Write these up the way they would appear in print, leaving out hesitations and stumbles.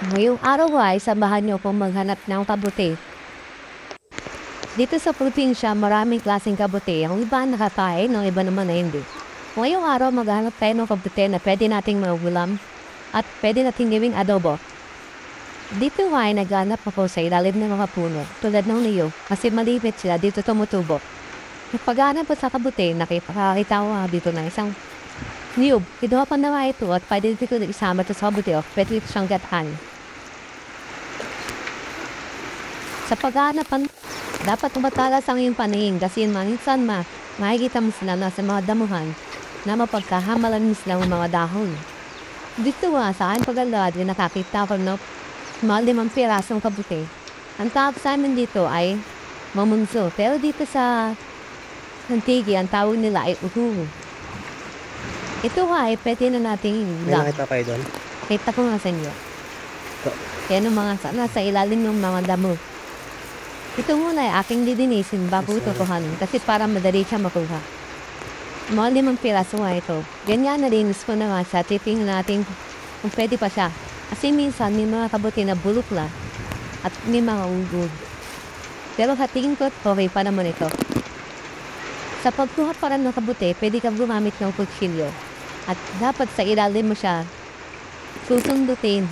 Ngayong araw ay samahan niyo kong maghanap ng kabuti. Dito sa probinsya, maraming klaseng kabuti. Ang iba nakakain, ang iba naman ay hindi. Ngayong araw, maghanap tayo ng kabuti na pwede nating maulam at pwede nating gawing adobo. Dito ay naghanap ako sa ilalim ng mga puno, tulad ng niyo, kasi malipit sila dito tumutubo. Paghanap ko sa kabuti, nakikita ko dito na isang niyog. Kinuha pa na ito at pwede dito isama ito sa kabuti o pwede ito siyang gatahan. Sa paghahanapan, dapat matalas ang iyong paningin kasi minsan makikita mo sila na sa mga damuhan na mapagkahamalan mo silang mga dahon. Dito sa aking pag-alad, nakakita ko ng mga 5 pirasong kabuti. Ang tawag sa amin dito ay mamunso, pero dito sa Antigi, ang tawag nila ay uhu. Ito ay pwede na nating May nakita kayo doon? Kita ko nga sa inyo. Ito. Kaya mga nasa ilalim ng mga damo. Ito muna ay aking didinisin bago ito kuhanin kasi para madali siya makuha. Mga 5 piraso nga ito. Ganyan nalinis ko na nga siya. Titingnan natin kung pwede pa siya. Kasi minsan may mga kabuti na bulok na at may mga ugod. Pero tingin ko okay pa naman ito. Sa pagkuha para ng kabuti, pwede ka gumamit ng kutsilyo. At dapat sa ilalim mo siya susundutin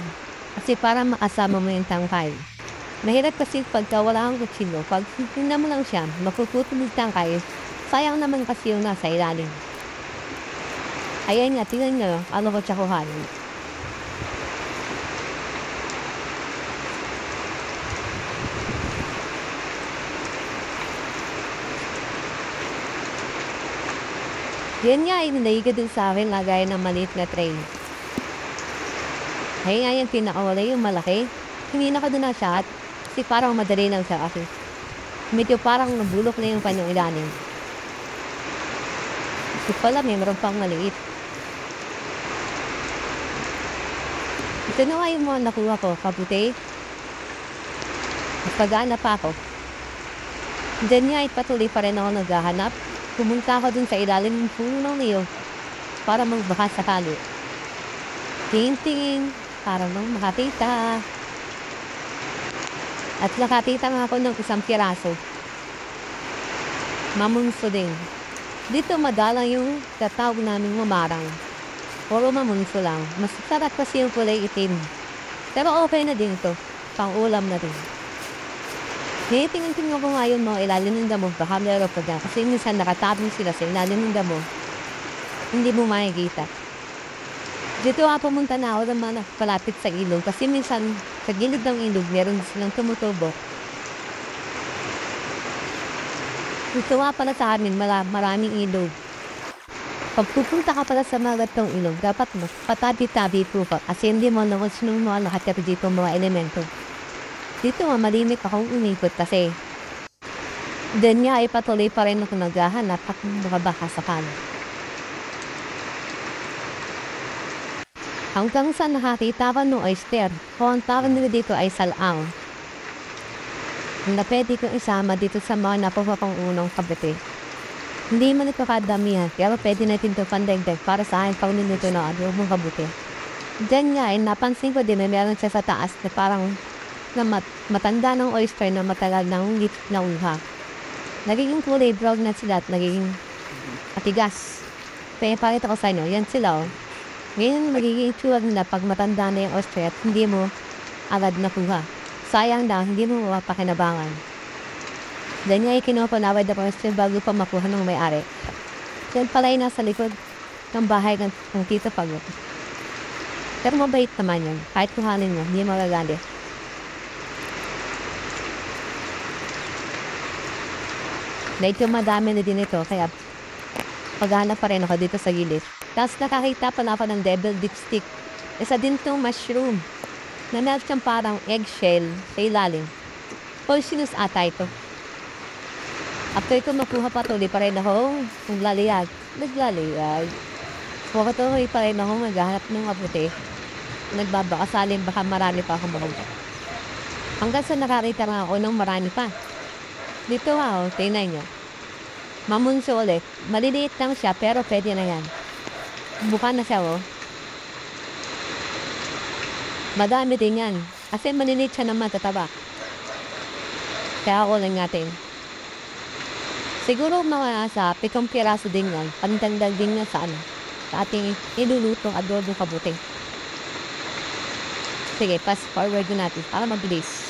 kasi para makasama mo yung tangkay. Mahirap kasi pagka wala kang kutsilyo, pag tingnan mo lang siya, mapuputol yung tangkay, sayang naman kasi yung nasa ilalim. Ayan nga, tingnan nyo, ano ko siya kuhanin. Yan nga, inalayiga din sa akin lagay ng maliit na tray. Kaya nga yung pinakawala yung malaki. Hindi na ko doon na siya at kasi parang madali lang siya kasi medyo parang nabulok na yung kanyang ilalim. Kasi pala meron pang maliit. Ito na nga yung mga nakuha ko, kabuti. At pag-aanap pa ako. Diyan nga ipatuloy pa rin ako naghahanap. Pumunta ako dun sa ilalim ng puno ng niyo para magbaka sakali. Tingin-tingin, parang nang makakita. At nakakita nga ako ng 1 piraso. Mamunso din. Dito madalang yung tatawag naming mamarang. Puro mamunso lang. Mas sarap kasi yung kulay itim. Pero okay na din ito. Pang-ulam na din. Tingin-tingin ko nga yun mga ilalim ng damo. Baka meron pa dyan. Kasi minsan nakatabing sila sa ilalim ng damo. Hindi mo makikita. Dito pumunta na ako naman palapit sa ilog. Kasi minsan sa gilid ng ilog meron silang tumutubo. Dito pala sa amin maraming ilog. Pag pupunta ka pala sa mga gatong ilog, dapat mas patabi-tabi po ka. Kasi hindi mo naman sinong mga nakatira dito mga elemento. Dito malimit akong umikot kasi then nga patuloy pa rin ako naghahanap at makabaka sa kanan. Hanggang sa nakakita ko ng oyster, o ang tawag nila dito ay salaang. Na pwede kong isama dito sa mga napapapang unang kabuti. Hindi man ito kadamihan, pero pwede natin ito pandagdag para sa akin pag nito na adobong kabuti. Diyan nga napansin ko din na meron siya sa taas na parang na matanda ng oyster na matagal ng lips na uha. Nagiging kulay brown na sila at nagiging matigas. Kaya pakita ko sa inyo, yan sila Ngayon magiging itsura nila pag matanda na yung oyster at hindi mo agad nakuha. Sayang na, hindi mo mapakinabangan. Dahil nga ikinupanawad na oyster bago pa makuha ng may-ari. Yan pala yung nasa likod ng bahay ng Tito Pagod. Pero mabait naman yun. Kahit kuhanin mo, hindi magagalit. Medyo madami na din ito, kaya paghanap pa rin ako dito sa gilid. Tapos nakakita pa na ako ng devil dipstick. Isa din itong mushroom na meron siyang parang eggshell sa ilalim. Poisonous ata ito. After ito makuha patuloy pa rin ako naglaliyag. Patuloy pa rin ako maghahanap ng kabuti. Nagbabakasalin baka marami pa akong mahuli. Hanggang sa nakakita nga ako ng marami pa. Dito tingnan nyo. Mamunso ulit. Maliliit lang siya pero pwede na yan. Buka na siya Madami din yan. Kasi maninit siya ng matataba. Kaya ako lang natin. Siguro mga sa 7 piraso din yan. Pantagdag din yan sa sa ating ilulutong adobo kabuting. Sige, fast forward na natin para mabilis.